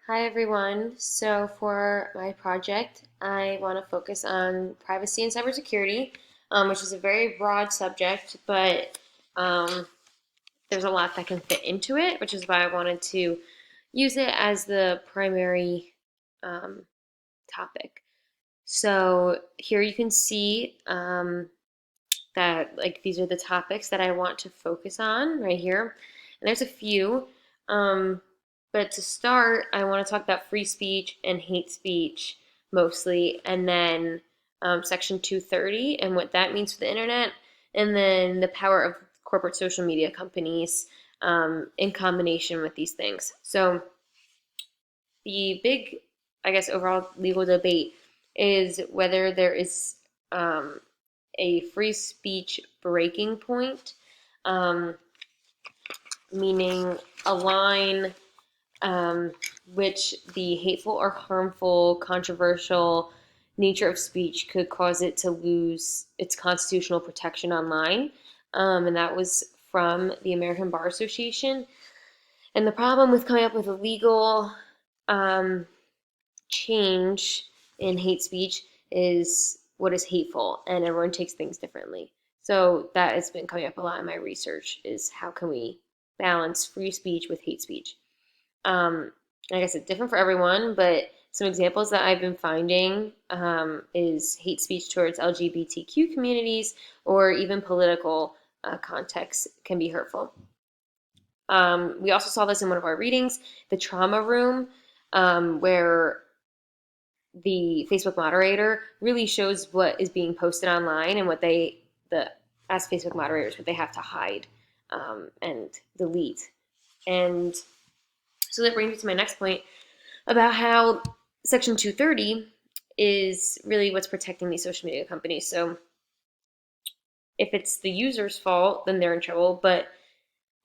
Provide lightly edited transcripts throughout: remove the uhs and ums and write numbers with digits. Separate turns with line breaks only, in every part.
Hi everyone. So for my project, I want to focus on privacy and cybersecurity, which is a very broad subject, but um, there's a lot that can fit into it, which is why I wanted to use it as the primary um, topic. So here you can see that these are the topics that I want to focus on right here. And there's a few. Um, but to start, I want to talk about free speech and hate speech mostly, and then Section 230 and what that means for the internet, and then the power of corporate social media companies in combination with these things. So the big, I guess, overall legal debate is whether there is um, a free speech breaking point, um, meaning a line which the hateful or harmful, controversial nature of speech could cause it to lose its constitutional protection online. And that was from the American Bar Association. And the problem with coming up with a legal um, change in hate speech is what is hateful, and everyone takes things differently. So that has been coming up a lot in my research: is how can we balance free speech with hate speech? Like I said, different for everyone, but some examples that I've been finding is hate speech towards LGBTQ communities or even political contexts can be hurtful. We also saw this in one of our readings, the trauma room, where the Facebook moderator really shows what is being posted online and what as Facebook moderators, what they have to hide and delete. And so that brings me to my next point about how Section 230 is really what's protecting these social media companies. So if it's the user's fault, then they're in trouble, but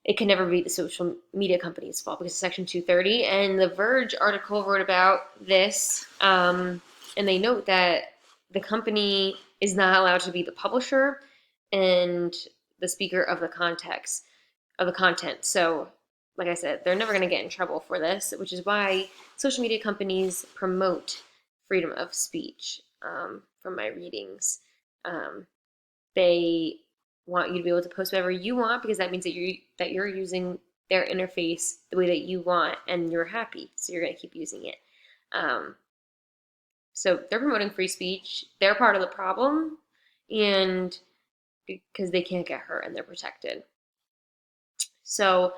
it can never be the social media company's fault because of Section 230. And the Verge article wrote about this, and they note that the company is not allowed to be the publisher and the speaker of the context of the content. So, like I said, they're never going to get in trouble for this, which is why social media companies promote freedom of speech. From my readings, um, they want you to be able to post whatever you want because that means that you're using their interface the way that you want and you're happy, so you're going to keep using it. Um, so they're promoting free speech. They're part of the problem, and because they can't get hurt and they're protected. So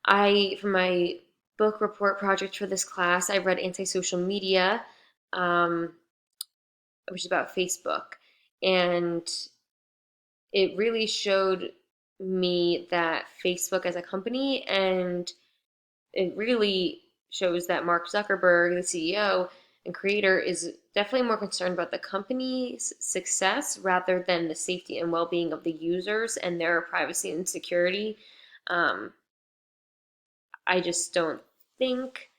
for my book report project for this class, I read Antisocial Media, um, which is about Facebook, and it really showed me that Facebook as a company, and it really shows that Mark Zuckerberg, the CEO and creator, is definitely more concerned about the company's success rather than the safety and well-being of the users and their privacy and security. Um, I just don't think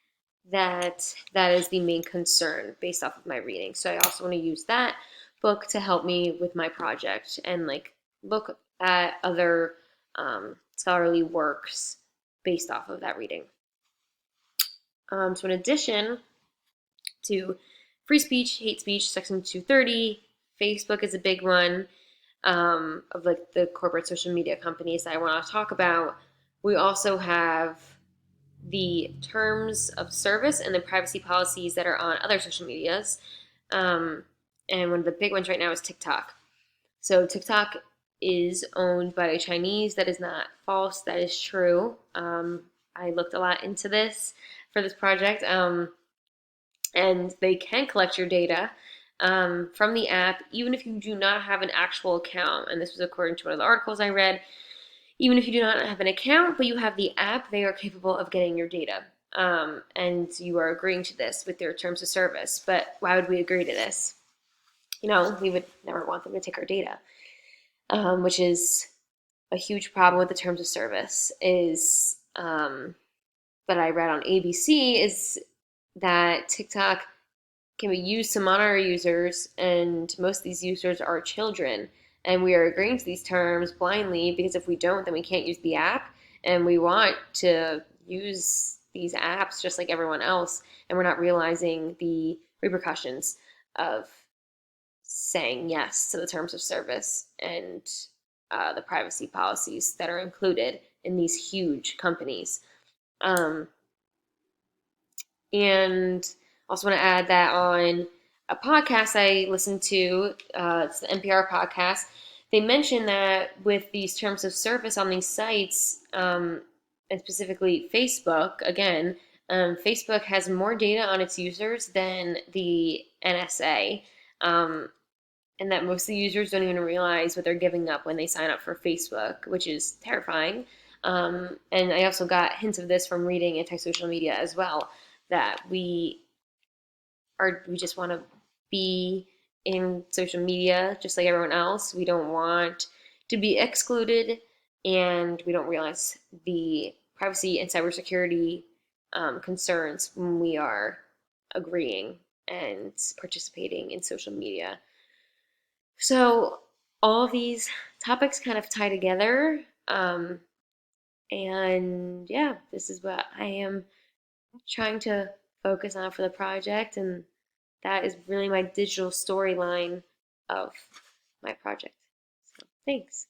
that that is the main concern based off of my reading. So I also want to use that book to help me with my project and look at other scholarly works based off of that reading. So in addition to free speech, hate speech, Section 230, Facebook is a big one of the corporate social media companies that I want to talk about. We also have the terms of service and the privacy policies that are on other social medias. Um, and one of the big ones right now is TikTok. So TikTok is owned by the Chinese. That is not false. That is true. I looked a lot into this for this project, and they can collect your data from the app, even if you do not have an actual account. And this was according to one of the articles I read. Even if you do not have an account, but you have the app, they are capable of getting your data. And you are agreeing to this with their terms of service. But why would we agree to this? We would never want them to take our data, which is a huge problem with the terms of service. Is That I read on ABC is that TikTok can be used to monitor users, and most of these users are children. And we are agreeing to these terms blindly because if we don't, then we can't use the app. And we want to use these apps just like everyone else, and we're not realizing the repercussions of saying yes to the terms of service and the privacy policies that are included in these huge companies. Um, and also want to add that on a podcast I listened to, it's the NPR podcast, they mentioned that with these terms of service on these sites, and specifically Facebook, again, Facebook has more data on its users than the NSA. Um, and that most of the users don't even realize what they're giving up when they sign up for Facebook, which is terrifying. And I also got hints of this from reading anti-social media as well, that we just want to be in social media just like everyone else. We don't want to be excluded, and we don't realize the privacy and cybersecurity concerns when we are agreeing and participating in social media. So all of these topics kind of tie together. And yeah, this is what I am trying to focus on for the project. And that is really my digital storyline of my project. So thanks.